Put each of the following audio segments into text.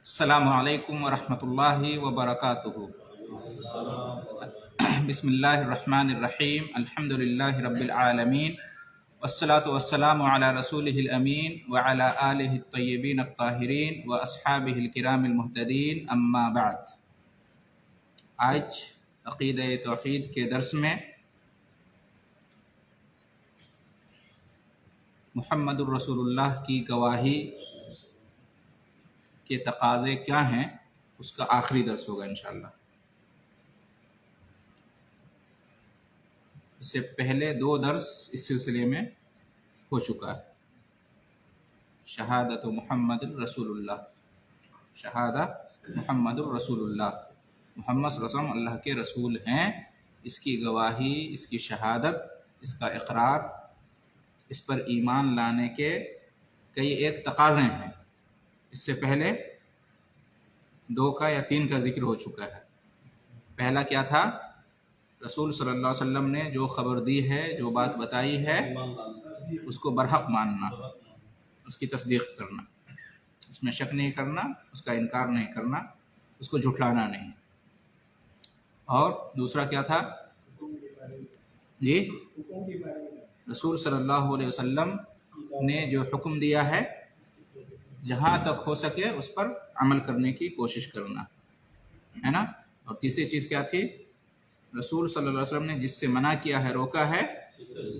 السلام علیکم ورحمۃ اللہ وبرکاتہ۔ بسم اللہ الرحمن الرحیم، الحمد للہ رب العالمین، والصلاة والسلام علی رسولہ الامین وعلی آلہ الطیبین الطاہرین واصحابہ الکرام المہتدین، اما بعد۔ آج عقیدہ توحید کے درس میں محمد الرسول اللہ کی گواہی کے تقاضے کیا ہیں اس کا آخری درس ہوگا انشاءاللہ۔ اس سے پہلے 2 درس اس سلسلے میں ہو چکا ہے۔ شہادت محمد الرسول اللہ، شہادت محمد الرسول اللہ، محمد صلی اللہ علیہ وسلم اللہ کے رسول ہیں، اس کی گواہی، اس کی شہادت، اس کا اقرار، اس پر ایمان لانے کے کئی ایک تقاضے ہیں۔ اس سے پہلے 2 کا یا 3 کا ذکر ہو چکا ہے۔ پہلا کیا تھا؟ رسول صلی اللہ علیہ وسلم نے جو خبر دی ہے، جو بات بتائی ہے، اس کو برحق ماننا، اس کی تصدیق کرنا، اس میں شک نہیں کرنا، اس کا انکار نہیں کرنا، اس کو جھٹلانا نہیں۔ اور دوسرا کیا تھا؟ جی، رسول صلی اللہ علیہ وسلم نے جو حکم دیا ہے جہاں تک ہو سکے اس پر عمل کرنے کی کوشش کرنا ہے نا۔ اور تیسری چیز کیا تھی؟ رسول صلی اللہ علیہ وسلم نے جس سے منع کیا ہے، روکا ہے،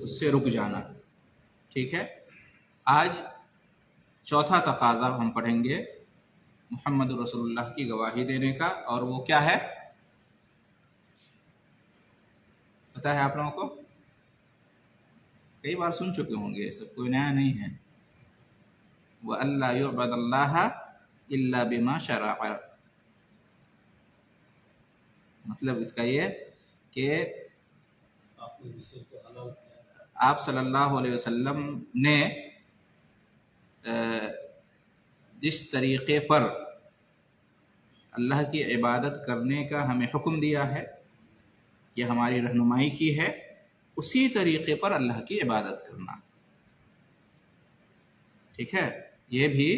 اس سے رک جانا۔ ٹھیک ہے، آج چوتھا تقاضا ہم پڑھیں گے محمد رسول اللہ کی گواہی دینے کا، اور وہ کیا ہے پتہ ہے آپ لوگوں کو؟ کئی بار سن چکے ہوں گے، یہ سب کوئی نیا نہیں ہے۔ وَأَلَّا يُعْبَدَ اللَّهَ إِلَّا بِمَا شَرَعَ۔ مطلب اس کا یہ کہ آپ صلی اللہ علیہ وسلم نے جس طریقے پر اللہ کی عبادت کرنے کا ہمیں حکم دیا ہے، یہ ہماری رہنمائی کی ہے، اسی طریقے پر اللہ کی عبادت کرنا۔ ٹھیک ہے، یہ بھی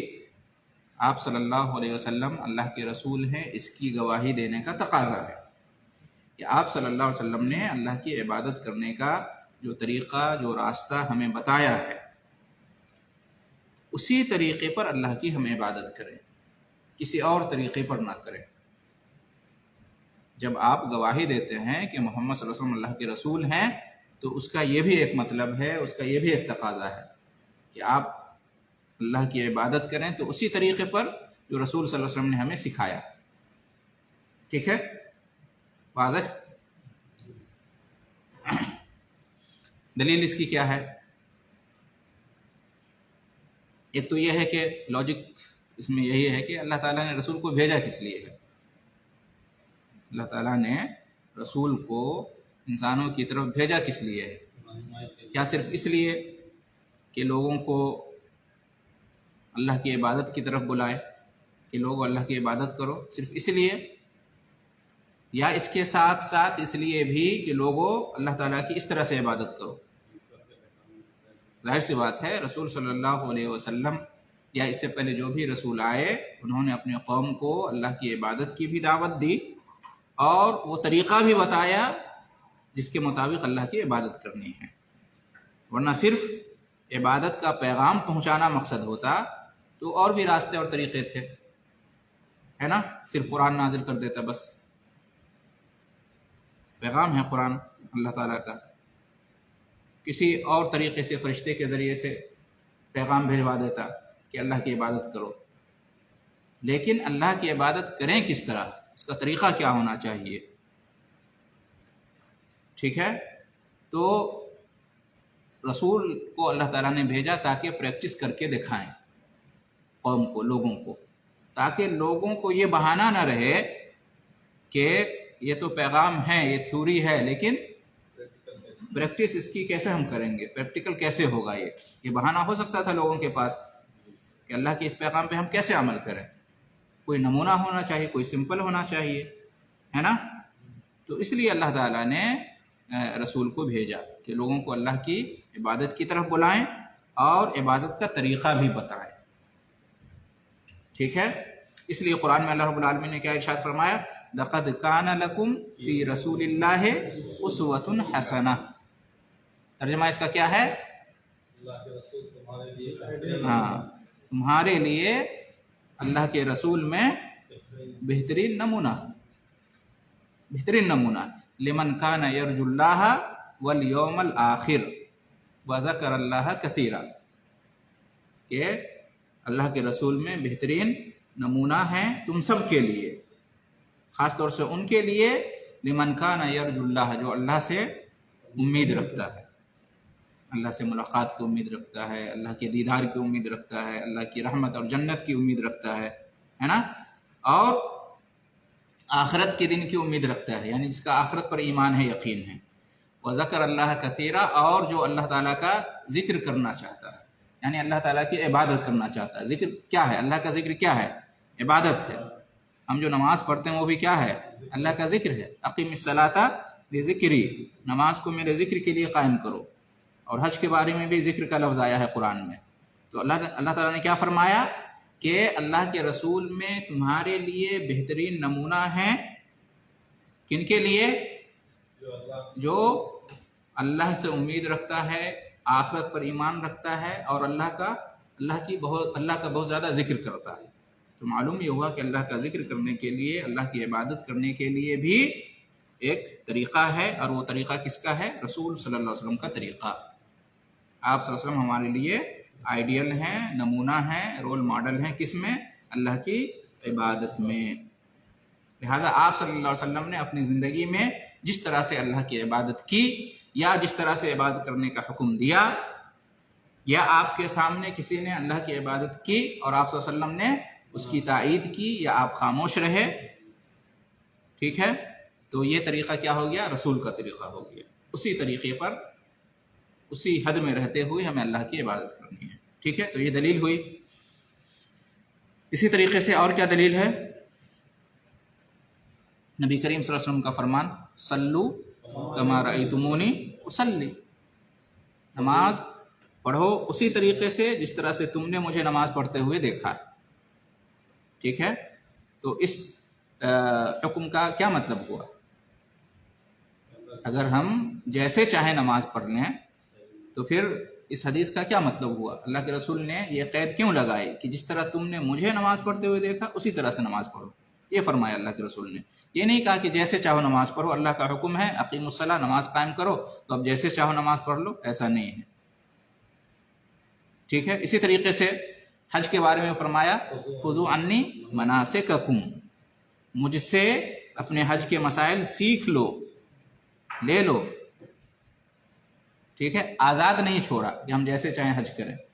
آپ صلی اللہ علیہ وسلم اللہ کے رسول ہیں، اس کی گواہی دینے کا تقاضا ہے کہ آپ صلی اللہ علیہ وسلم نے اللہ کی عبادت کرنے کا جو طریقہ، جو راستہ ہمیں بتایا ہے، اسی طریقے پر اللہ کی ہم عبادت کریں، کسی اور طریقے پر نہ کریں۔ جب آپ گواہی دیتے ہیں کہ محمد صلی اللہ علیہ وسلم اللہ کے رسول ہیں، تو اس کا یہ بھی ایک مطلب ہے، اس کا یہ بھی ایک تقاضا ہے کہ آپ اللہ کی عبادت کریں تو اسی طریقے پر جو رسول صلی اللہ علیہ وسلم نے ہمیں سکھایا۔ ٹھیک ہے، واضح؟ دلیل اس کی کیا ہے؟ ایک تو یہ ہے کہ لاجک اس میں یہی ہے کہ اللہ تعالیٰ نے رسول کو بھیجا کس لیے ہے؟ اللہ تعالیٰ نے رسول کو انسانوں کی طرف بھیجا کس لیے ہے؟ کیا صرف اس لیے کہ لوگوں کو اللہ کی عبادت کی طرف بلائے کہ لوگوں اللہ کی عبادت کرو، صرف اس لیے؟ یا اس کے ساتھ ساتھ اس لیے بھی کہ لوگوں اللہ تعالیٰ کی اس طرح سے عبادت کرو؟ ظاہر سی بات ہے، رسول صلی اللہ علیہ وسلم یا اس سے پہلے جو بھی رسول آئے، انہوں نے اپنے قوم کو اللہ کی عبادت کی بھی دعوت دی اور وہ طریقہ بھی بتایا جس کے مطابق اللہ کی عبادت کرنی ہے۔ ورنہ صرف عبادت کا پیغام پہنچانا مقصد ہوتا تو اور بھی راستے اور طریقے تھے، ہے نا؟ صرف قرآن نازل کر دیتا، بس پیغام ہے قرآن اللہ تعالیٰ کا، کسی اور طریقے سے فرشتے کے ذریعے سے پیغام بھیجوا دیتا کہ اللہ کی عبادت کرو۔ لیکن اللہ کی عبادت کریں کس طرح، اس کا طریقہ کیا ہونا چاہیے؟ ٹھیک ہے، تو رسول کو اللہ تعالیٰ نے بھیجا تاکہ پریکٹس کر کے دکھائیں قوم کو، لوگوں کو، تاکہ لوگوں کو یہ بہانہ نہ رہے کہ یہ تو پیغام ہے، یہ تھیوری ہے، لیکن پریکٹس اس کی کیسے ہم کریں گے، پریکٹیکل کیسے ہوگا؟ یہ بہانہ ہو سکتا تھا لوگوں کے پاس کہ اللہ کے اس پیغام پہ ہم کیسے عمل کریں۔ کوئی نمونہ ہونا چاہیے، کوئی سمپل ہونا چاہیے، ہے نا؟ تو اس لیے اللہ تعالیٰ نے رسول کو بھیجا کہ لوگوں کو اللہ کی عبادت کی طرف بلائیں اور عبادت کا طریقہ بھی بتائیں۔ ٹھیک ہے، اس لیے قرآن میں اللہ رب العالمین نے کیا ارشاد فرمایا، لقد کان لکم فی رسول اللہ اسوۃ حسنہ۔ ترجمہ اس کا کیا ہے؟ ہاں، تمہارے لیے اللہ کے رسول میں بہترین نمونہ، بہترین نمونہ، لمن کان یرجو اللہ والیوم الآخر وذکر اللہ کثیرا، کہ اللہ کے رسول میں بہترین نمونہ ہیں تم سب کے لیے، خاص طور سے ان کے لیے لمن کان یرجو اللہ، جو اللہ سے امید رکھتا ہے، اللہ سے ملاقات کی امید رکھتا ہے، اللہ کے دیدار کی امید رکھتا ہے، اللہ کی رحمت اور جنت کی امید رکھتا ہے نا، اور آخرت کے دن کی امید رکھتا ہے، یعنی جس کا آخرت پر ایمان ہے، یقین ہے، وذکر اللہ کثیرا، اور جو اللہ تعالیٰ کا ذکر کرنا چاہتا ہے، یعنی اللہ تعالیٰ کی عبادت کرنا چاہتا ہے۔ ذکر کیا ہے؟ اللہ کا ذکر کیا ہے؟ عبادت ہے۔ ہم جو نماز پڑھتے ہیں وہ بھی کیا ہے؟ اللہ کا ذکر ہے۔ اقیم الصلاۃ لذکری، نماز کو میرے ذکر کے لیے قائم کرو۔ اور حج کے بارے میں بھی ذکر کا لفظ آیا ہے قرآن میں۔ تو اللہ تعالیٰ نے کیا فرمایا کہ اللہ کے رسول میں تمہارے لیے بہترین نمونہ ہیں، کن کے لیے؟ جو اللہ سے امید رکھتا ہے، آخرت پر ایمان رکھتا ہے، اور اللہ کا بہت زیادہ ذکر کرتا ہے۔ تو معلوم یہ ہوا کہ اللہ کا ذکر کرنے کے لیے، اللہ کی عبادت کرنے کے لیے بھی ایک طریقہ ہے، اور وہ طریقہ کس کا ہے؟ رسول صلی اللہ علیہ وسلم کا طریقہ۔ آپ صلی اللہ علیہ وسلم ہمارے لیے آئیڈیل ہیں، نمونہ ہیں، رول ماڈل ہیں، کس میں؟ اللہ کی عبادت میں۔ لہٰذا آپ صلی اللہ علیہ وسلم نے اپنی زندگی میں جس طرح سے اللہ کی عبادت کی، یا جس طرح سے عبادت کرنے کا حکم دیا، یا آپ کے سامنے کسی نے اللہ کی عبادت کی اور آپ صلی اللہ علیہ وسلم نے اس کی تائید کی، یا آپ خاموش رہے، ٹھیک ہے، تو یہ طریقہ کیا ہو گیا؟ رسول کا طریقہ ہو گیا۔ اسی طریقے پر، اسی حد میں رہتے ہوئے ہمیں اللہ کی عبادت کرنی ہے، ٹھیک ہے۔ تو یہ دلیل ہوئی۔ اسی طریقے سے اور کیا دلیل ہے؟ نبی کریم صلی اللہ علیہ وسلم کا فرمان، صلو کما رأیتمونی اصلی، نماز پڑھو اسی طریقے سے جس طرح سے تم نے مجھے نماز پڑھتے ہوئے دیکھا، ٹھیک ہے۔ تو اس حکم کا کیا مطلب ہوا؟ اگر ہم جیسے چاہیں نماز پڑھ لیں تو پھر اس حدیث کا کیا مطلب ہوا؟ اللہ کے رسول نے یہ قید کیوں لگائی کہ جس طرح تم نے مجھے نماز پڑھتے ہوئے دیکھا اسی طرح سے نماز پڑھو؟ یہ فرمایا اللہ کے رسول نے۔ یہ نہیں کہا کہ جیسے چاہو نماز پڑھو، اللہ کا حکم ہے اقیم الصلاۃ، نماز قائم کرو، تو اب جیسے چاہو نماز پڑھ لو، ایسا نہیں ہے، ٹھیک ہے۔ اسی طریقے سے حج کے بارے میں فرمایا، خذوا عنی مناسککم، مجھ سے اپنے حج کے مسائل سیکھ لو، لے لو، ٹھیک ہے، آزاد نہیں چھوڑا کہ ہم جیسے چاہیں حج کریں۔ آپ صلی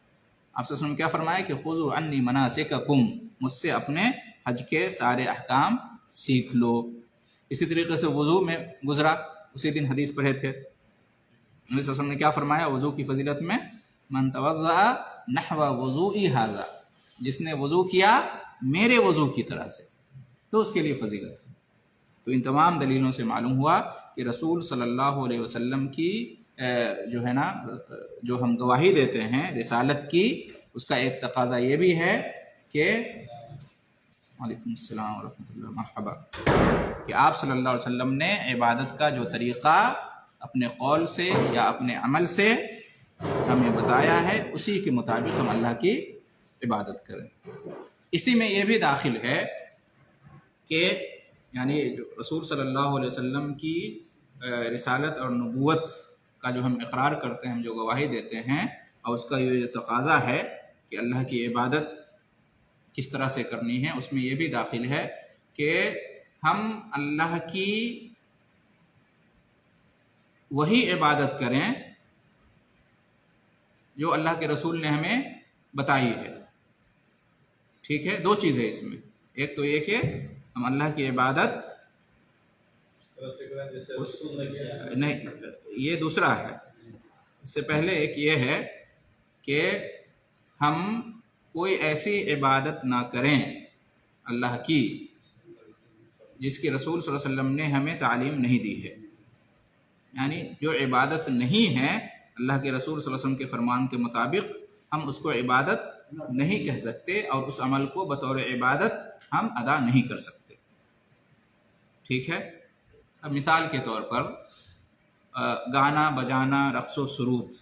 اللہ علیہ وسلم نے کیا فرمایا کہ خذوا عنی مناسککم، مجھ سے اپنے حج کے سارے احکام سیکھ لو۔ اسی طریقے سے وضو میں گزرا، اسی دن حدیث پڑھے تھے، نبی صلی اللہ علیہ وسلم نے کیا فرمایا وضو کی فضیلت میں؟ من توضأ نحو وضوئی ھذا، جس نے وضو کیا میرے وضو کی طرح سے، تو اس کے لیے فضیلت ہے۔ تو ان تمام دلیلوں سے معلوم ہوا کہ رسول صلی اللہ علیہ وسلم کی جو ہے نا، جو ہم گواہی دیتے ہیں رسالت کی، اس کا ایک تقاضا یہ بھی ہے کہ وعلیکم السلام ورحمۃ اللہ، مرحبا، کہ آپ صلی اللہ علیہ وسلم نے عبادت کا جو طریقہ اپنے قول سے یا اپنے عمل سے ہمیں بتایا ہے، اسی کے مطابق ہم اللہ کی عبادت کریں۔ اسی میں یہ بھی داخل ہے کہ یعنی جو رسول صلی اللہ علیہ وسلم کی رسالت اور نبوت کا جو ہم اقرار کرتے ہیں، ہم جو گواہی دیتے ہیں، اور اس کا یہ تقاضا ہے کہ اللہ کی عبادت کس طرح سے کرنی ہے، اس میں یہ بھی داخل ہے کہ ہم اللہ کی وہی عبادت کریں جو اللہ کے رسول نے ہمیں بتائی ہے، ٹھیک ہے۔ دو چیزیں اس میں، ایک تو یہ کہ ہم اللہ کی عبادت نہیں، یہ دوسرا ہے، اس سے پہلے ایک یہ ہے کہ ہم کوئی ایسی عبادت نہ کریں اللہ کی جس کی رسول صلی اللہ علیہ وسلم نے ہمیں تعلیم نہیں دی ہے، یعنی جو عبادت نہیں ہے اللہ کے رسول صلی اللہ علیہ وسلم کے فرمان کے مطابق ہم اس کو عبادت نہیں کہہ سکتے اور اس عمل کو بطور عبادت ہم ادا نہیں کر سکتے. ٹھیک ہے. اب مثال کے طور پر گانا بجانا، رقص و سرود،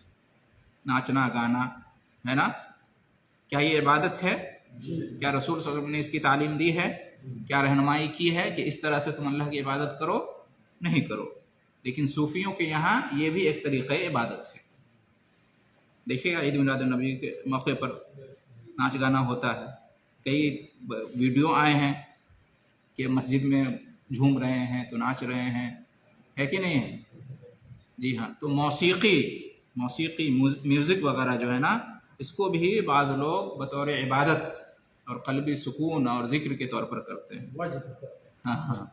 ناچنا گانا ہے نا، کیا یہ عبادت ہے؟ کیا رسول صلی اللہ علیہ وسلم نے اس کی تعلیم دی ہے؟ کیا رہنمائی کی ہے کہ اس طرح سے تم اللہ کی عبادت کرو؟ نہیں کرو. لیکن صوفیوں کے یہاں یہ بھی ایک طریقہ عبادت ہے. دیکھیے گا عید میلاد النبی کے موقع پر ناچ گانا ہوتا ہے. کئی ویڈیو آئے ہیں کہ مسجد میں جھوم رہے ہیں تو ناچ رہے ہیں، ہے کہ نہیں ہے؟ جی ہاں. تو موسیقی میوزک وغیرہ جو ہے نا، اس کو بھی بعض لوگ بطور عبادت اور قلبی سکون اور ذکر کے طور پر کرتے ہیں. ہاں.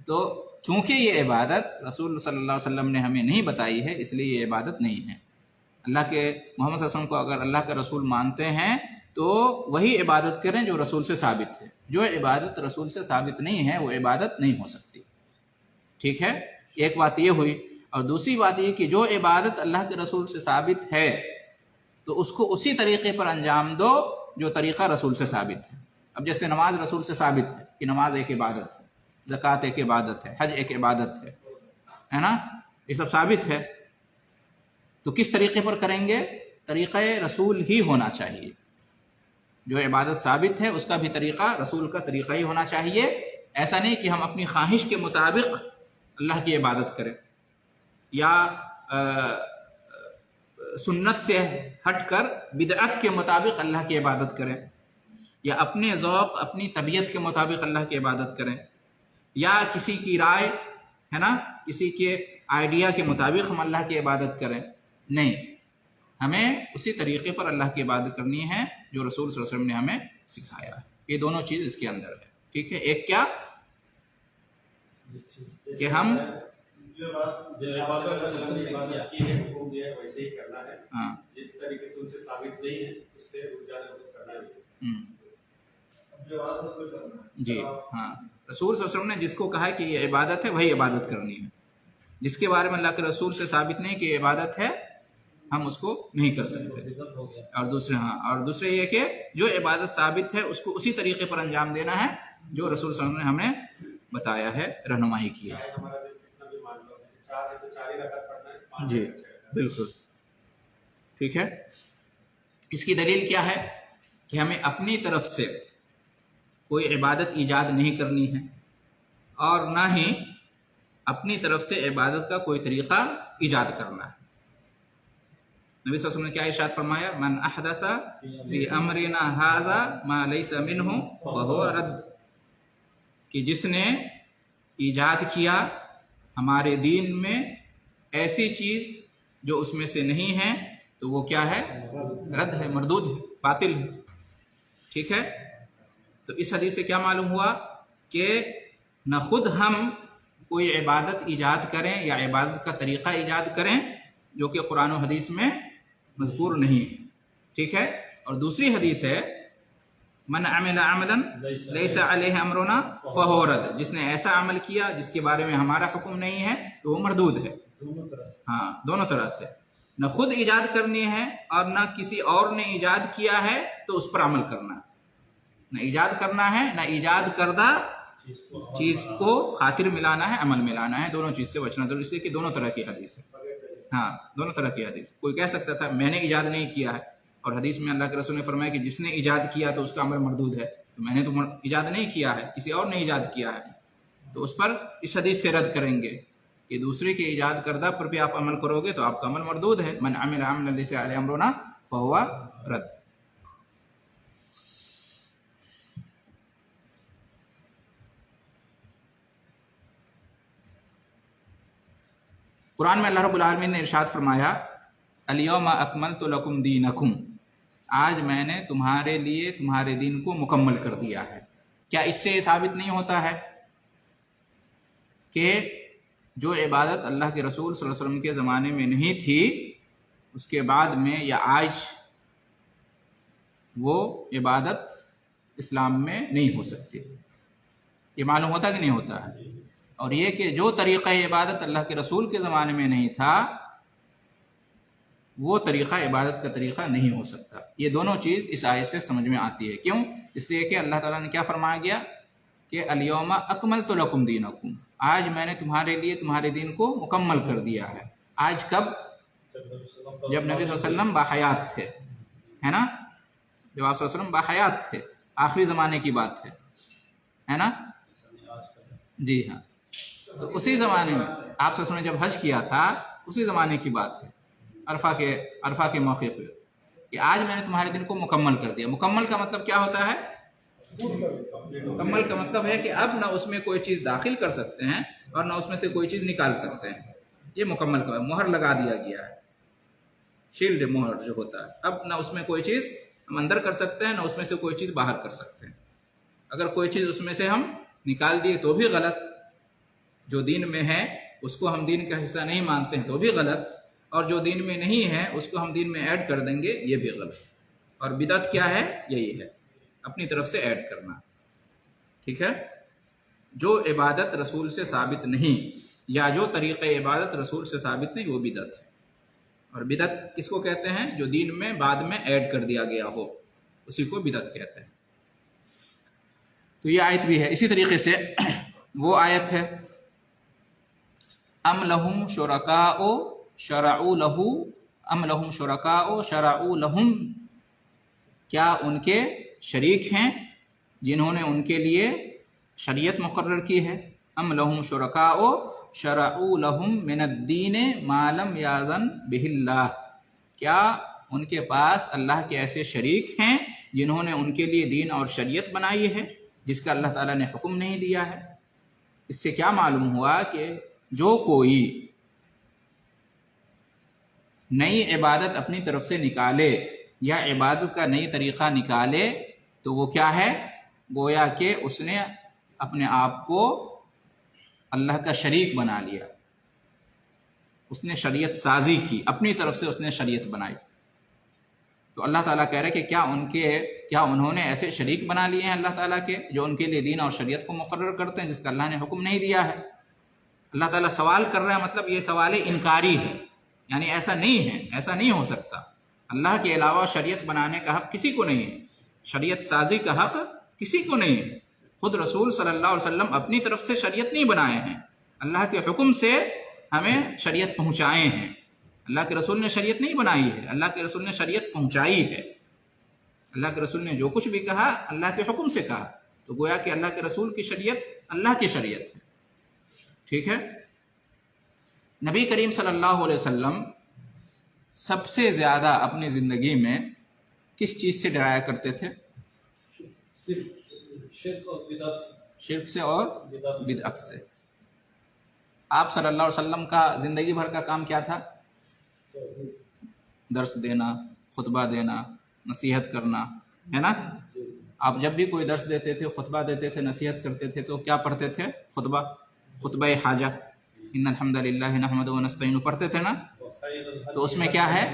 تو چونکہ یہ عبادت رسول صلی اللہ علیہ وسلم نے ہمیں نہیں بتائی ہے، اس لیے یہ عبادت نہیں ہے. اللہ کے محمد صلی اللہ علیہ وسلم کو اگر اللہ کا رسول مانتے ہیں تو وہی عبادت کریں جو رسول سے ثابت ہے. جو عبادت رسول سے ثابت نہیں ہے وہ عبادت نہیں ہو سکتی. ٹھیک ہے. ایک بات یہ ہوئی. اور دوسری بات یہ کہ جو عبادت اللہ کے رسول سے ثابت ہے تو اس کو اسی طریقے پر انجام دو جو طریقہ رسول سے ثابت ہے. اب جیسے نماز رسول سے ثابت ہے کہ نماز ایک عبادت ہے، زکوٰۃ ایک عبادت ہے، حج ایک عبادت ہے نا، یہ سب ثابت ہے. تو کس طریقے پر کریں گے؟ طریقہ رسول ہی ہونا چاہیے. جو عبادت ثابت ہے اس کا بھی طریقہ رسول کا طریقہ ہی ہونا چاہیے. ایسا نہیں کہ ہم اپنی خواہش کے مطابق اللہ کی عبادت کریں، یا سنت سے ہٹ کر بدعت کے مطابق اللہ کی عبادت کریں، یا اپنے ذوق اپنی طبیعت کے مطابق اللہ کی عبادت کریں، یا کسی کی رائے ہے نا، کسی کے آئیڈیا کے مطابق ہم اللہ کی عبادت کریں. نہیں، ہمیں اسی طریقے پر اللہ کی عبادت کرنی ہے جو رسول صلی اللہ علیہ وسلم نے ہمیں سکھایا ہے. یہ دونوں چیز اس کے اندر ہے. ٹھیک ہے. ایک کیا کہ ہم ہاں جس طریقے سے ان سے ثابت نہیں ہے اس سے کرنا ہے. جی ہاں. رسول صلی اللہ علیہ وسلم نے جس کو کہا کہ یہ عبادت ہے وہی عبادت کرنی ہے. جس کے بارے میں اللہ کے رسول سے ثابت نہیں کہ یہ عبادت ہے ہم اس کو نہیں کر سکتے. اور دوسرے یہ کہ جو عبادت ثابت ہے اس کو اسی طریقے پر انجام دینا ہے جو رسول صلی اللہ علیہ وسلم نے ہمیں بتایا ہے، رہنمائی کی ہے. جی بالکل ٹھیک ہے. اس کی دلیل کیا ہے کہ ہمیں اپنی طرف سے کوئی عبادت ایجاد نہیں کرنی ہے اور نہ ہی اپنی طرف سے عبادت کا کوئی طریقہ ایجاد کرنا ہے. نبی صلی اللہ علیہ وسلم نے کیا ارشاد فرمایا؟ من احدث فی امرنا ھذا ما لیس منہ فہو رد، کہ جس نے ایجاد کیا ہمارے دین میں ایسی چیز جو اس میں سے نہیں ہے تو وہ کیا ہے؟ رد ہے، مردود ہے، باطل ہے. ٹھیک ہے. تو اس حدیث سے کیا معلوم ہوا کہ نہ خود ہم کوئی عبادت ایجاد کریں یا عبادت کا طریقہ ایجاد کریں جو کہ قرآن و حدیث میں مذکور نہیں ہے. ٹھیک ہے. اور دوسری حدیث ہے من عمل عملا لیس علیہ امرنا فہو رد، جس نے ایسا عمل کیا جس کے بارے میں ہمارا حکم نہیں ہے تو وہ مردود ہے. ہاں دونوں طرح سے، نہ خود ایجاد کرنی ہے اور نہ کسی اور نے ایجاد کیا ہے تو اس پر عمل کرنا. نہ ایجاد کرنا ہے نہ ایجاد کردہ چیز کو خاطر ملانا ہے، عمل ملانا ہے. دونوں چیز سے بچنا ضروری، اس لیے کہ دونوں طرح کی حدیث ہے. ہاں دونوں طرح کی حدیث. کوئی کہہ سکتا تھا میں نے ایجاد نہیں کیا ہے، اور حدیث میں اللہ کے رسول نے فرمایا کہ جس نے ایجاد کیا تو اس کا عمل مردود ہے. تو میں نے تو ایجاد نہیں کیا ہے، کسی اور نے ایجاد کیا ہے، تو اس پر اس حدیث سے رد کریں گے کہ دوسرے کے ایجاد کردہ پر بھی آپ عمل کرو گے تو آپ کا عمل مردود ہے. من عمل عملا لیس علیہ امرنا فہو رد. قرآن میں اللہ رب العالمین نے ارشاد فرمایا الیوم اکملت لکم دینکم، آج میں نے تمہارے لیے تمہارے دین کو مکمل کر دیا ہے. کیا اس سے ثابت نہیں ہوتا ہے کہ جو عبادت اللہ کے رسول صلی اللہ علیہ وسلم کے زمانے میں نہیں تھی اس کے بعد میں یا آج وہ عبادت اسلام میں نہیں ہو سکتی؟ یہ معلوم ہوتا کہ نہیں ہوتا ہے. اور یہ کہ جو طریقہ عبادت اللہ کے رسول کے زمانے میں نہیں تھا وہ طریقہ عبادت کا طریقہ نہیں ہو سکتا۔ یہ دونوں چیز اس آیت سے سمجھ میں آتی ہے۔ کیوں؟ اس لیے کہ اللہ تعالیٰ نے کیا فرمایا گیا کہ الیوم اکملت لکم دینکم، آج میں نے تمہارے لیے تمہارے دین کو مکمل کر دیا ہے۔ آج کب؟ جب نبی صلی اللہ علیہ وسلم باحیات تھے، ہے نا؟ جب آپ صلی اللہ علیہ وسلم باحیات تھے، آخری زمانے کی بات ہے نا؟ جی ہاں، تو اسی زمانے میں آپ صلی اللہ علیہ وسلم نے جب حج کیا تھا، اسی زمانے کی بات ہے، عرفہ کے موقع پہ، کہ آج میں نے تمہارے دن کو مکمل کر دیا۔ مکمل کا مطلب کیا ہوتا ہے؟ مکمل کا مطلب ہے کہ اب نہ اس میں کوئی چیز داخل کر سکتے ہیں اور نہ اس میں سے کوئی چیز نکال سکتے ہیں۔ یہ مکمل کا مہر لگا دیا گیا ہے، شیلڈ مہر جو ہوتا ہے۔ اب نہ اس میں کوئی چیز ہم اندر کر سکتے ہیں، نہ اس میں سے کوئی چیز باہر کر سکتے ہیں۔ اگر کوئی چیز اس میں سے ہم نکال دیے تو بھی غلط، جو دین میں ہے اس کو ہم دین کا حصہ نہیں مانتے ہیں تو بھی غلط، اور جو دین میں نہیں ہے اس کو ہم دین میں ایڈ کر دیں گے، یہ بھی غلط۔ اور بدعت کیا ہے؟ یہی ہے، اپنی طرف سے ایڈ کرنا، ٹھیک ہے؟ جو عبادت رسول سے ثابت نہیں یا جو طریقہ عبادت رسول سے ثابت نہیں وہ بدعت ہے۔ اور بدعت کس کو کہتے ہیں؟ جو دین میں بعد میں ایڈ کر دیا گیا ہو، اسی کو بدعت کہتے ہیں۔ تو یہ آیت بھی ہے اسی طریقے سے۔ وہ آیت ہے ام لہم شرکاء شرعوا لہ، ام لہم شرکاء شرعوا لہم، کیا ان کے شریک ہیں جنہوں نے ان کے لیے شریعت مقرر کی ہے؟ ام لہم شرکاء شرعوا لہم من الدین ما لم یاذن بہ اللہ، کیا ان کے پاس اللہ کے ایسے شریک ہیں جنہوں نے ان کے لیے دین اور شریعت بنائی ہے جس کا اللہ تعالیٰ نے حکم نہیں دیا ہے؟ اس سے کیا معلوم ہوا کہ جو کوئی نئی عبادت اپنی طرف سے نکالے یا عبادت کا نئی طریقہ نکالے تو وہ کیا ہے؟ گویا کہ اس نے اپنے آپ کو اللہ کا شریک بنا لیا، اس نے شریعت سازی کی، اپنی طرف سے اس نے شریعت بنائی۔ تو اللہ تعالیٰ کہہ رہے کہ کیا انہوں نے ایسے شریک بنا لیے ہیں اللہ تعالیٰ کے جو ان کے لیے دین اور شریعت کو مقرر کرتے ہیں جس کا اللہ نے حکم نہیں دیا ہے؟ اللہ تعالیٰ سوال کر رہا ہے، مطلب یہ سوال انکاری ہے، یعنی ایسا نہیں ہے، ایسا نہیں ہو سکتا۔ اللہ کے علاوہ شریعت بنانے کا حق کسی کو نہیں ہے، شریعت سازی کا حق کسی کو نہیں ہے۔ خود رسول صلی اللہ علیہ وسلم اپنی طرف سے شریعت نہیں بنائے ہیں، اللہ کے حکم سے ہمیں شریعت پہنچائے ہیں۔ اللہ کے رسول نے شریعت نہیں بنائی ہے، اللہ کے رسول نے شریعت پہنچائی ہے۔ اللہ کے رسول نے جو کچھ بھی کہا اللہ کے حکم سے کہا، تو گویا کہ اللہ کے رسول کی شریعت اللہ کی شریعت ہے، ٹھیک ہے؟ نبی کریم صلی اللہ علیہ وسلم سب سے زیادہ اپنی زندگی میں کس چیز سے ڈرایا کرتے تھے؟ شرک سے اور بدعت سے۔ آپ صلی اللہ علیہ وسلم کا زندگی بھر کا کام کیا تھا؟ درس دینا، خطبہ دینا، نصیحت کرنا، ہے نا؟ آپ جب بھی کوئی درس دیتے تھے، خطبہ دیتے تھے، نصیحت کرتے تھے تو کیا پڑھتے تھے؟ خطبہ حاجہ، ان الحمد للہ نحمدہ ونستعینہ پڑھتے تھے نا؟ تو اس میں کیا ہے؟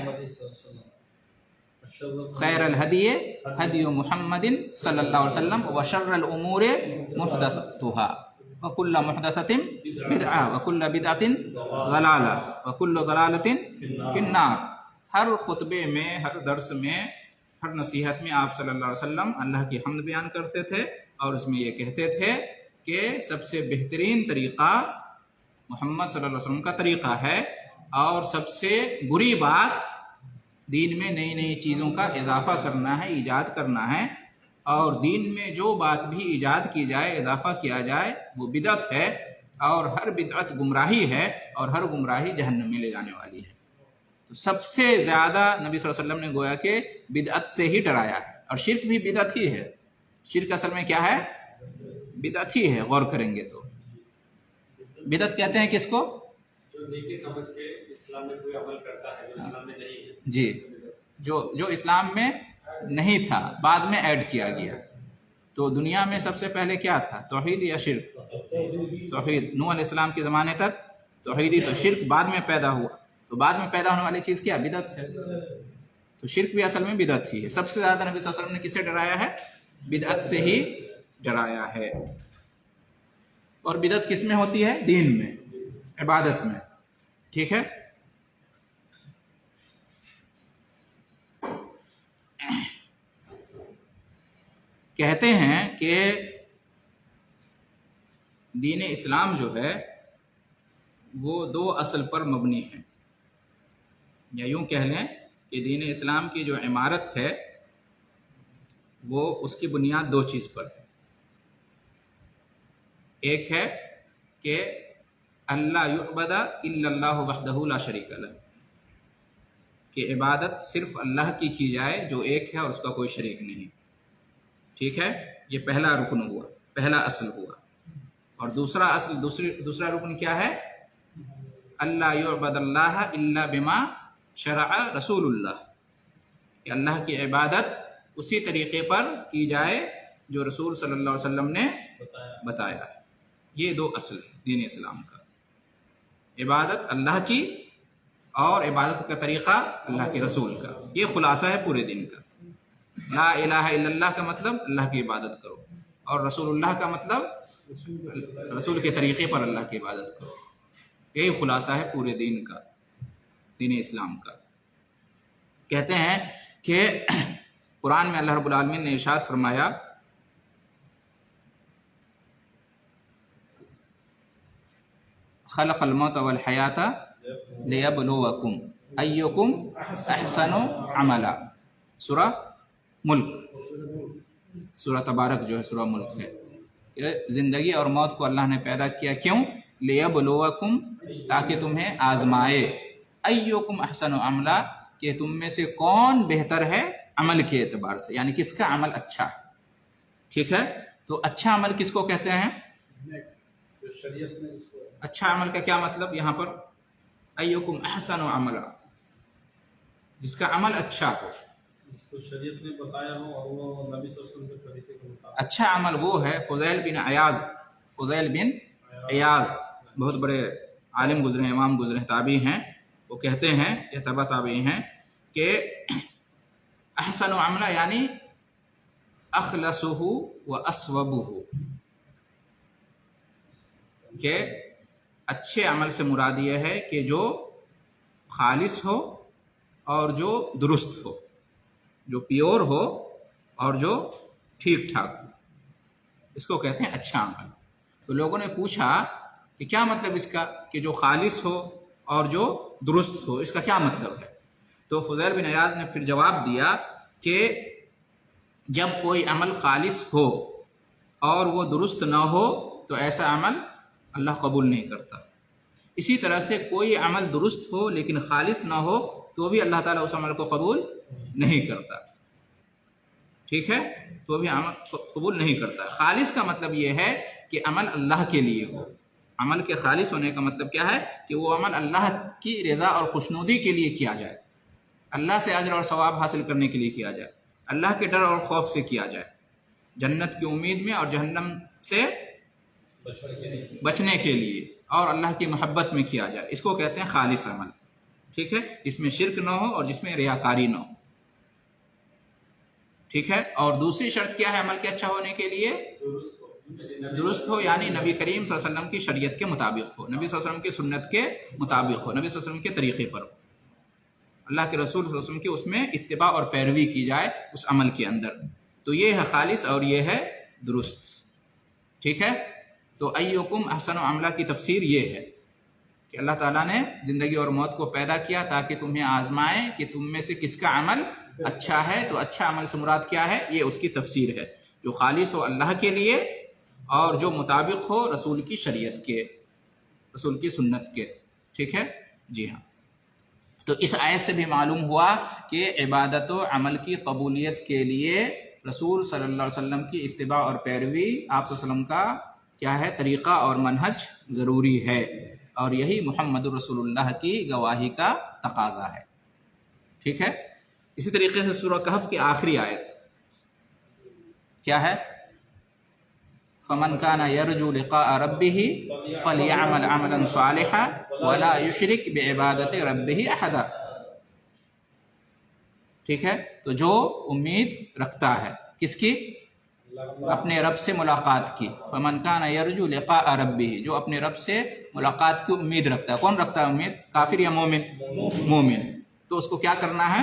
خیر الہدی ہدی محمد صلی اللہ علیہ وسلم وشر الامور محدثاتها وکل محدثۃ بدعہ وکل بدعۃ ضلالہ وکل ضلالۃ فی النار۔ ہر خطبے میں، ہر درس میں، ہر نصیحت میں آپ صلی اللہ علیہ وسلم اللہ کی حمد بیان کرتے تھے اور اس میں یہ کہتے تھے کہ سب سے بہترین طریقہ محمد صلی اللہ علیہ وسلم کا طریقہ ہے، اور سب سے بری بات دین میں نئی نئی چیزوں کا اضافہ کرنا ہے، ایجاد کرنا ہے، اور دین میں جو بات بھی ایجاد کی جائے، اضافہ کیا جائے، وہ بدعت ہے، اور ہر بدعت گمراہی ہے، اور ہر گمراہی جہنم میں لے جانے والی ہے۔ تو سب سے زیادہ نبی صلی اللہ علیہ وسلم نے گویا کہ بدعت سے ہی ڈرایا ہے، اور شرک بھی بدعت ہی ہے۔ شرک اصل میں کیا ہے؟ بدعت ہی ہے، غور کریں گے تو۔ بدعت کہتے ہیں کس کو؟ جو نیکی سمجھ کے اسلام میں کوئی عمل کرتا ہے جو اسلام میں نہیں ہے، جی، جو اسلام میں نہیں تھا، بعد میں ایڈ کیا گیا۔ تو دنیا میں سب سے پہلے کیا تھا؟ توحید یا شرک؟ توحید۔ نوح علیہ السلام کے زمانے تک توحیدی، تو شرک بعد میں پیدا ہوا، تو بعد میں پیدا ہونے والی چیز کیا؟ بدعت ہے۔ تو شرک بھی اصل میں بدعت ہی ہے۔ سب سے زیادہ نبی صلی اللہ علیہ وسلم نے کسے ڈرایا ہے؟ بدعت سے ہی ڈرایا ہے۔ اور بدعت کس میں ہوتی ہے؟ دین میں، عبادت میں، ٹھیک ہے؟ کہتے ہیں کہ دین اسلام جو ہے وہ دو اصل پر مبنی ہے، یا یوں کہہ لیں کہ دین اسلام کی جو عمارت ہے وہ اس کی بنیاد دو چیز پر ہے۔ ایک ہے کہ اللہ یعبد الا اللہ وحدہ لا شریک لہ، کہ عبادت صرف اللہ کی جائے جو ایک ہے اور اس کا کوئی شریک نہیں، ٹھیک ہے، یہ پہلا رکن ہوا، پہلا اصل ہوا۔ اور دوسرا رکن کیا ہے؟ اللہ یعبد اللہ الا بما شرع رسول اللہ، کہ اللہ کی عبادت اسی طریقے پر کی جائے جو رسول صلی اللہ علیہ وسلم نے بتایا ہے۔ یہ دو اصل دین اسلام کا، عبادت اللہ کی اور عبادت کا طریقہ اللہ کے رسول کا، یہ خلاصہ ہے پورے دن کا۔ لا الہ الا اللہ کا مطلب اللہ کی عبادت کرو، اور رسول اللہ کا مطلب رسول کے طریقے پر اللہ کی عبادت کرو، یہی خلاصہ ہے پورے دین کا، دین اسلام کا۔ کہتے ہیں کہ قرآن میں اللہ رب العالمین نے ارشاد فرمایا خلق الموت والحیات لیبلوکم ایکم احسن عملا، سورہ ملک، سورہ تبارک جو ہے سورہ ملک ہے، کہ زندگی اور موت کو اللہ نے پیدا کیا، کیوں؟ لیبلوکم، تاکہ تمہیں آزمائے، ایکم احسن عملا، کہ تم میں سے کون بہتر ہے عمل کے اعتبار سے، یعنی کس کا عمل اچھا ہے، ٹھیک ہے۔ تو اچھا عمل کس کو کہتے ہیں؟ اچھا عمل کا کیا مطلب یہاں پر؟ ایکم احسن عملا، جس کا عمل اچھا ہو، اس کو شریعت نے بتایا ہو اور وہ نبی صلی اللہ علیہ وسلم کے طریقے کے مطابق۔ اچھا عمل وہ ہے، فضیل بن عیاض بہت بڑے عالم گزرے، امام گزرے، تابعی ہیں، وہ کہتے ہیں، یہ تبع تابعی ہیں، کہ احسن عملہ یعنی اخلصہ و اصوبہ، کہ اچھے عمل سے مراد یہ ہے کہ جو خالص ہو اور جو درست ہو، جو پیور ہو اور جو ٹھیک ٹھاک ہو، اس کو کہتے ہیں اچھا عمل۔ تو لوگوں نے پوچھا کہ کیا مطلب اس کا، کہ جو خالص ہو اور جو درست ہو، اس کا کیا مطلب ہے؟ تو فضیل بن عیاض نے پھر جواب دیا کہ جب کوئی عمل خالص ہو اور وہ درست نہ ہو تو ایسا عمل اللہ قبول نہیں کرتا۔ اسی طرح سے کوئی عمل درست ہو لیکن خالص نہ ہو تو بھی اللہ تعالیٰ اس عمل کو قبول نہیں کرتا، ٹھیک ہے، تو بھی عمل قبول نہیں کرتا۔ خالص کا مطلب یہ ہے کہ عمل اللہ کے لیے ہو، عمل کے خالص ہونے کا مطلب کیا ہے؟ کہ وہ عمل اللہ کی رضا اور خوشنودی کے لیے کیا جائے، اللہ سے اجر اور ثواب حاصل کرنے کے لیے کیا جائے، اللہ کے ڈر اور خوف سے کیا جائے، جنت کی امید میں اور جہنم سے بچنے کے لیے، اور اللہ کی محبت میں کیا جائے، اس کو کہتے ہیں خالص عمل، ٹھیک ہے، جس میں شرک نہ ہو اور جس میں ریاکاری نہ ہو، ٹھیک ہے۔ اور دوسری شرط کیا ہے عمل کے اچھا ہونے کے لیے؟ درست ہو، یعنی نبی کریم صلی اللہ علیہ وسلم کی شریعت کے مطابق ہو، نبی صلی اللہ علیہ وسلم کی سنت کے مطابق ہو، نبی صلی اللہ علیہ وسلم کے طریقے پر ہو، اللہ کے رسول صلی اللہ علیہ وسلم کی اس میں اتباع اور پیروی کی جائے اس عمل کے اندر، تو یہ ہے خالص اور یہ ہے درست، ٹھیک ہے۔ تو ایکم احسن عملہ کی تفسیر یہ ہے کہ اللہ تعالیٰ نے زندگی اور موت کو پیدا کیا تاکہ تمہیں آزمائے کہ تم میں سے کس کا عمل اچھا ہے۔ تو اچھا عمل سے مراد کیا ہے؟ یہ اس کی تفسیر ہے، جو خالص ہو اللہ کے لیے اور جو مطابق ہو رسول کی شریعت کے، رسول کی سنت کے، ٹھیک ہے جی ہاں۔ تو اس آیت سے بھی معلوم ہوا کہ عبادت و عمل کی قبولیت کے لیے رسول صلی اللہ علیہ وسلم کی اتباع اور پیروی، آپ صلی اللہ علیہ وسلم کا کیا ہے طریقہ اور منہج ضروری ہے، اور یہی محمد رسول اللہ کی گواہی کا تقاضا ہے، ٹھیک ہے۔ اسی طریقے سے سورہ کہف کی آخری آیت کیا ہے؟ فمن کان یرجو لقاء ربہ فلیعمل عملا صالحا ولا یشرک بعبادت ربہ احدا، ٹھیک ہے۔ تو جو امید رکھتا ہے کس کی؟ اپنے رب سے ملاقات کی، فمن کان یرجو لقاء ربہ، جو اپنے رب سے ملاقات کی امید رکھتا ہے۔ کون رکھتا ہے امید؟ کافر یا مومن؟ مومن۔ تو اس کو کیا کرنا ہے؟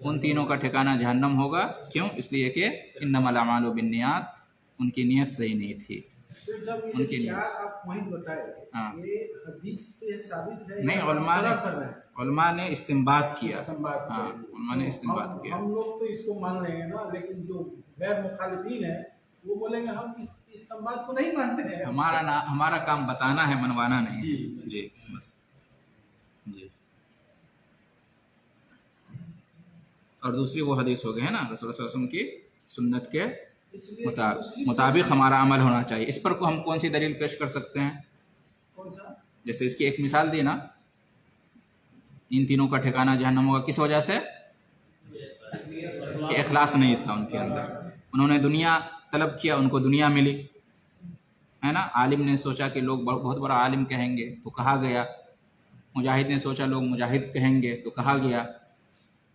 ان تینوں کا ٹھکانہ جہنم ہوگا. کیوں؟ اس لیے کہ انما الاعمال بالنیات، ان کی نیت صحیح نہیں تھی. شیخ صاحب ان کے یہ لیے چار آپ پوائنٹ بتائے ہاں. یہ حدیث سے ثابت ہے نہیں، یا علماء آپ شرح کر رہے ہیں؟ علماء نے استنباط کیا. استنباط ہاں، کیا. علماء نے استنباط کیا. ہم لوگ تو اس کو مان رہے ہیں نا، لیکن جو غیر مخالفین ہیں وہ بولیں گے ہم اس استنباط کو نہیں مانتے ہیں. ہمارا کام بتانا ہے، منوانا نہیں. جی بس. جی. اور دوسری وہ حدیث ہو گئی ہے نا، رسول اللہ صلی اللہ علیہ وسلم کی سنت کے اس لیے مطابق ہمارا عمل ہونا چاہیے. اس پر ہم کون سی دلیل پیش کر سکتے ہیں؟ کون سا؟ جیسے اس کی ایک مثال دی نا، ان تینوں کا ٹھکانہ جہنم ہوگا. کس وجہ سے؟ کہ اخلاص نہیں تھا ان کے اندر. انہوں نے دنیا طلب کیا، ان کو دنیا ملی ہے نا. عالم نے سوچا کہ لوگ بہت بڑا عالم کہیں گے تو کہا گیا. مجاہد نے سوچا لوگ مجاہد کہیں گے تو کہا گیا.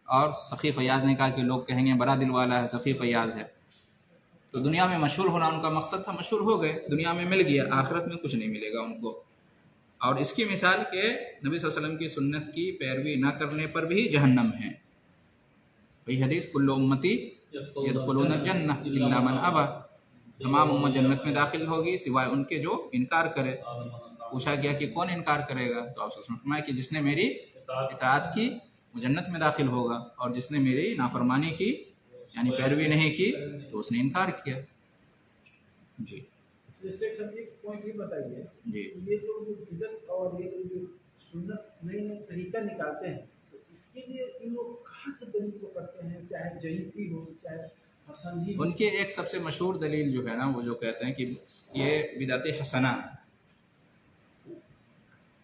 اور سخی فیاض نے کہا کہ لوگ کہیں گے بڑا دل والا ہے، سخی فیاض ہے. تو دنیا میں مشہور ہونا ان کا مقصد تھا، مشہور ہو گئے، دنیا میں مل گیا، آخرت میں کچھ نہیں ملے گا ان کو. اور اس کی مثال کہ نبی صلی اللہ علیہ وسلم کی سنت کی پیروی نہ کرنے پر بھی جہنم ہے. وہی حدیث کل امتی یدخلون الجنہ الا من ابا، تمام امت جنت میں داخل ہوگی سوائے ان کے جو انکار کرے. پوچھا گیا کہ کون انکار کرے گا؟ تو آپ صلی اللہ علیہ وسلم نے فرمایا کہ جس نے میری اطاعت کی وہ جنت میں داخل ہوگا، اور جس نے میری نافرمانی کی یعنی پیروی نہیں کی تو اس نے انکار کیا. جی جیسے سب ایک پوائنٹ یہ بتائیے، جی. یہ جو بدعت اور یہ جو سنت نئے نئے طریقہ نکالتے ہیں تو اس کے لیے ان لوگ کہاں سے دلیل کو کرتے ہیں؟ چاہے جعفری ہو چاہے حسن ہی ہو. ان کے ایک سب سے مشہور دلیل جو ہے نا، وہ جو کہتے ہیں کہ یہ بدعت حسنہ ہے.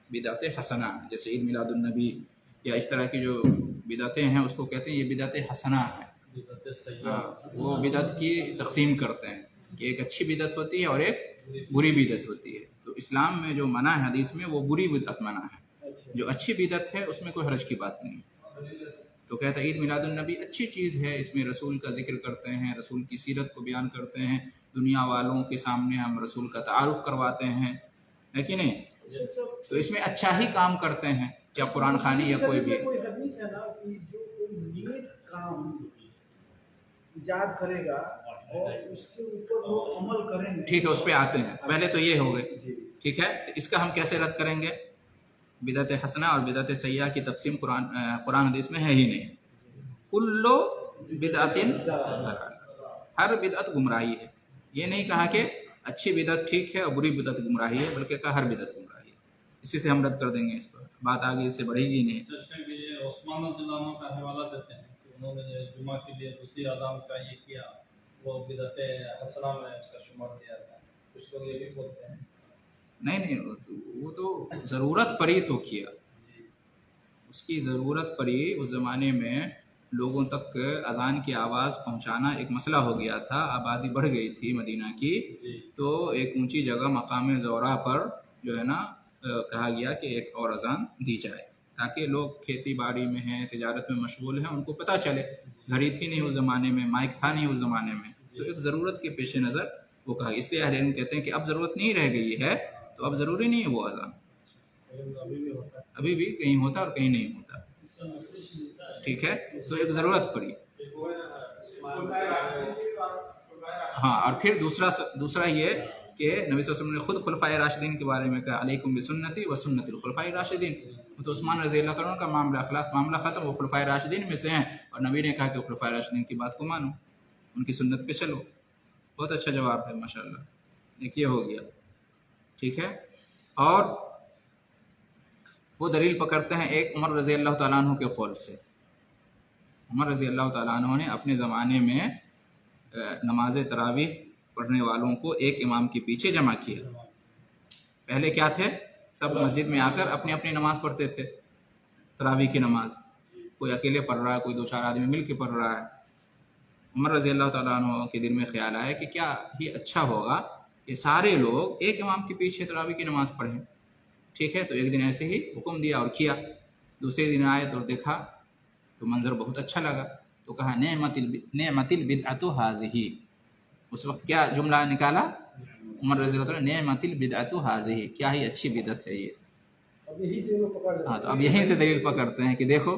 بدعت حسنہ جیسے عید میلاد النبی یا اس طرح کی جو بدعتیں ہیں اس کو کہتے ہیں یہ بدعت حسنہ ہے. وہ بدعت کی تقسیم کرتے ہیں کہ ایک اچھی بدعت ہوتی ہے اور ایک بری بدعت ہوتی ہے. تو اسلام میں جو منع ہے حدیث میں وہ بری بدعت منع ہے. جو اچھی بدعت ہے اس میں کوئی حرج کی بات نہیں. تو کہتا ہے عید میلاد النبی اچھی چیز ہے، اس میں رسول کا ذکر کرتے ہیں، رسول کی سیرت کو بیان کرتے ہیں، دنیا والوں کے سامنے ہم رسول کا تعارف کرواتے ہیں، ہے کہ نہیں؟ تو اس میں اچھا ہی کام کرتے ہیں، کیا قرآن خوانی یا کوئی بھی. کوئی حدیث ہے نا کہ جو کوئی نیک کام ایجاد کرے گا اور اس کے اوپر وہ عمل کریں گے. ٹھیک ہے، اس پہ آتے ہیں. پہلے تو یہ ہو گئے، ٹھیک ہے. تو اس کا ہم کیسے رد کریں گے؟ بدعت حسنہ اور بدعت سیئہ کی تقسیم قرآن حدیث میں ہے ہی نہیں. کلو بدعت ہر بدعت گمراہی ہے. یہ نہیں کہا کہ اچھی بدعت ٹھیک ہے اور بری بدعت گمراہی ہے، بلکہ کہا ہر بدعت گمراہی ہے. اسی سے ہم رد کر دیں گے. اس پر بات آگے اس سے بڑھے گی نہیں. عثمان رضی اللہ عنہ کا حوالہ دیتے ہیں کہ انہوں نے جمعہ کے لیے دوسری اذان کا یہ کیا، وہ بدعت حسنہ میں اس کا شمار کیا تھا. کچھ لوگ یہ بھی بولتے ہیں نہیں وہ تو ضرورت پڑی تو کیا. اس کی ضرورت پڑی. اس زمانے میں لوگوں تک اذان کی آواز پہنچانا ایک مسئلہ ہو گیا تھا. آبادی بڑھ گئی تھی مدینہ کی، تو ایک اونچی جگہ مقام زورا پر جو ہے نا کہا گیا کہ ایک اور اذان دی جائے، تاکہ لوگ کھیتی باڑی میں ہیں، تجارت میں مشغول ہیں، ان کو پتہ چلے. گھڑی تھی نہیں اس زمانے میں، مائک تھا نہیں اس زمانے میں، تو ایک ضرورت کے پیش نظر وہ کہا. اس لیے اہل علم کہتے ہیں کہ اب ضرورت نہیں رہ گئی ہے تو اب ضروری نہیں ہے وہ اذان. ابھی بھی کہیں ہوتا اور کہیں نہیں ہوتا. ٹھیک ہے، تو ایک ضرورت پڑی. ہاں، اور پھر دوسرا یہ کہ نبی صلی اللہ علیہ وسلم نے خود خلفائے راشدین کے بارے میں کہا علیکم بسنتی و سنت الخلفاء راشدین. تو عثمان رضی اللہ تعالیٰ کا معاملہ اخلاص معاملہ ختم، وہ خلفائے راشدین میں سے ہیں، اور نبی نے کہا کہ خلفائے راشدین کی بات کو مانو، ان کی سنت پہ چلو. بہت اچھا جواب ہے ماشاءاللہ. ایک یہ ہو گیا، ٹھیک ہے. اور وہ دلیل پکڑتے ہیں ایک عمر رضی اللہ تعالیٰ عنہ کے قول سے. عمر رضی اللہ تعالیٰ عنہ نے اپنے زمانے میں نماز تراویح پڑھنے والوں کو ایک امام کے پیچھے جمع کیا. پہلے کیا تھے؟ سب مسجد میں آ کر اپنی اپنی نماز پڑھتے تھے، تراویح کی نماز. کوئی اکیلے پڑھ رہا ہے، کوئی 2-4 آدمی مل کے پڑھ رہا ہے. عمر رضی اللہ تعالیٰ عنہ کے دل میں خیال آیا کہ کیا ہی اچھا ہوگا کہ سارے لوگ ایک امام کے پیچھے تراویح کی نماز پڑھیں. ٹھیک ہے، تو ایک دن ایسے ہی حکم دیا اور کیا. دوسرے دن آئے تو دیکھا تو منظر بہت اچھا لگا، تو کہا نعمت البدعۃ ھذہ. اس وقت کیا جملہ نکالا عمر رضی اللہ عنہ؟ نعمت البدعۃ ھذہ، کیا ہی اچھی بدعت ہے یہ. اب یہی سے وہ پکڑ لیتے ہیں. ہاں، تو اب یہیں سے دلیل پکڑتے ہیں کہ دیکھو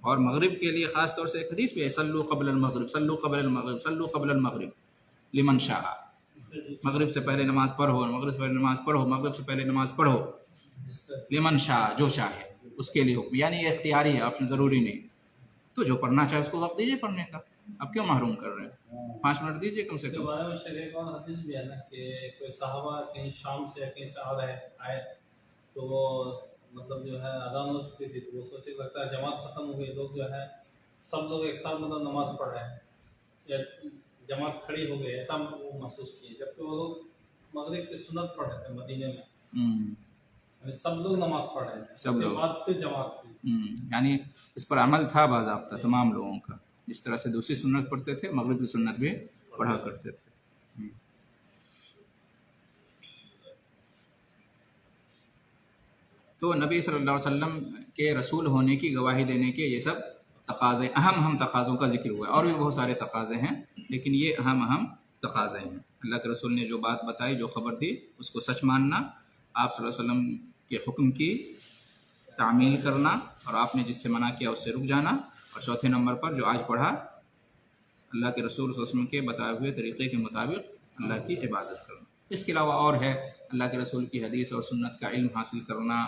اور مغرب کے لیے خاص طور سے ایک حدیث بھی ہے، صلو قبل المغرب، صلو قبل المغرب، صلو قبل المغرب لمن شاء، مغرب سے پہلے نماز پڑھو، مغرب سے پہلے نماز پڑھو، مغرب سے پہلے نماز پڑھو، لمن شاء جو چاہے اس کے لیے حکم، یعنی یہ اختیاری ہے، آپشن ضروری نہیں، تو جو پڑھنا چاہے اس کو وقت دیجیے پڑھنے کا، اب کیوں محروم کر رہے ہیں؟ 5 منٹ دیجیے کم سے اس کے کم۔ بارے میں شریف اور حدیث بھی ہے نا کہ کوئی صحابہ کہیں شام سے کہیں سے آئے تو وہ مطلب جو ہے اذان ہو چکی تھی، تو وہ سوچے لگتا ہے جماعت ختم ہو گئی، لوگ جو ہے سب لوگ ایک ساتھ مطلب نماز پڑھ رہے ہیں یا جماعت کھڑی ہو گئی، ایسا وہ محسوس کیے، جبکہ وہ لوگ مغرب کی سنت پڑھ رہے تھے مدینے میں، یعنی سب لوگ نماز پڑھ رہے تھے، سب اس کے لوگ، بعد پھر جماعت ہوئی۔ یعنی اس پر عمل تھا باضابطہ تمام لوگوں کا، جس طرح سے دوسری سنت پڑھتے تھے مغرب کی سنت بھی پڑھا کرتے تھے۔ تو نبی صلی اللہ علیہ وسلم کے رسول ہونے کی گواہی دینے کے یہ سب تقاضے، اہم تقاضوں کا ذکر ہوا ہے، اور بھی بہت سارے تقاضے ہیں لیکن یہ اہم تقاضے ہیں۔ اللہ کے رسول نے جو بات بتائی، جو خبر دی، اس کو سچ ماننا، آپ صلی اللہ علیہ وسلم کے حکم کی تعمیل کرنا، اور آپ نے جس سے منع کیا اس سے رک جانا، اور چوتھے نمبر پر جو آج پڑھا، اللہ کے رسول صلی اللہ علیہ وسلم کے بتائے ہوئے طریقے کے مطابق اللہ کی عبادت کرنا۔ اس کے علاوہ اور ہے اللہ کے رسول کی حدیث اور سنت کا علم حاصل کرنا،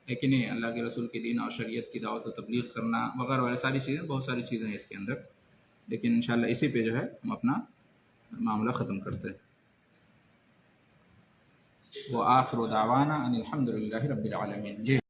لیکن اللہ کے رسول کے دین اور شریعت کی دعوت و تبلیغ کرنا وغیرہ وغیرہ ساری چیزیں، بہت ساری چیزیں ہیں اس کے اندر، لیکن انشاءاللہ اسی پہ جو ہے ہم اپنا معاملہ ختم کرتے ہیں۔ وآخر دعوانا ان الحمد للہ رب العالمین۔ جی